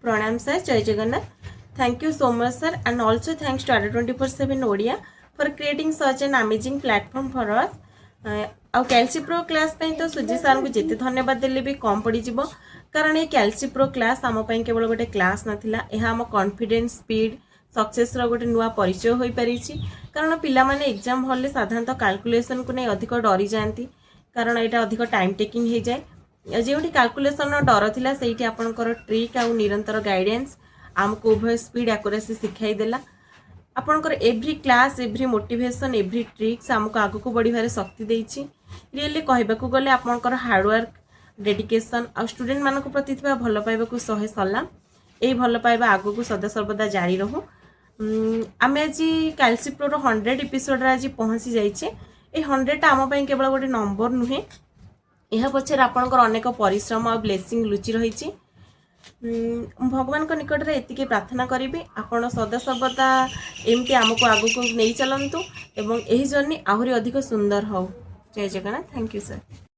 प्रणाम सर, जय Jagannath. Thank you so much sir, and also thanks to our 24/7 Odia for creating such an amazing platform for us. आउ कैल्सी pro class तो सुजी सार को जिते धन्यवाद देले भी कम पड़ जीवो, कारण ये कैल्सी प्रो क्लास आम केवल गोटे क्लास नाथिला, यह आम कॉन्फिडेंस स्पीड सक्सेस गोटे नुआ परिचय हो पारी। कारण पिला माने एग्जाम हॉल में साधारणतः कैलकुलेशन को नहीं अधिक डरी जाती, कारण यहाँ अधिक टाइम टेकिंग हो जाए। जो कैलकुलेशन डर थिला सेठी आपनकर ट्रिक आउ निरंतर गाइडेंस आमको उभय स्पीड एक्यूरेसी सिखाई देला। आपनकर every class every motivation every tricks आमको आगु को बढ़िबार शक्ति देछि। रियली कहबाकू गले आपनकर हार्डवर्क डेडिकेशन आ स्टूडेंट मानक प्रति थिबा भल पाइबा को सहे सलाम। एई भल पाइबा आगु को सदा सर्वदा जारी रहू। आमे आज कैल्सी प्रो 100 एपिसोड आज पहुँची जाइए। ये 100 आम केवल गोटे नंबर नुहे, यह पछर आपनकर अनेक परिश्रम और ब्लेसिंग लुचि रही। भगवान निकट में एतिके प्रार्थना करी आपण सदा सर्वदा एमती आमको आगु को नहीं चलतु एवं यही जर्नी आहरी अधिक सुंदर हो। जय जगन्नाथ। Thank you sir.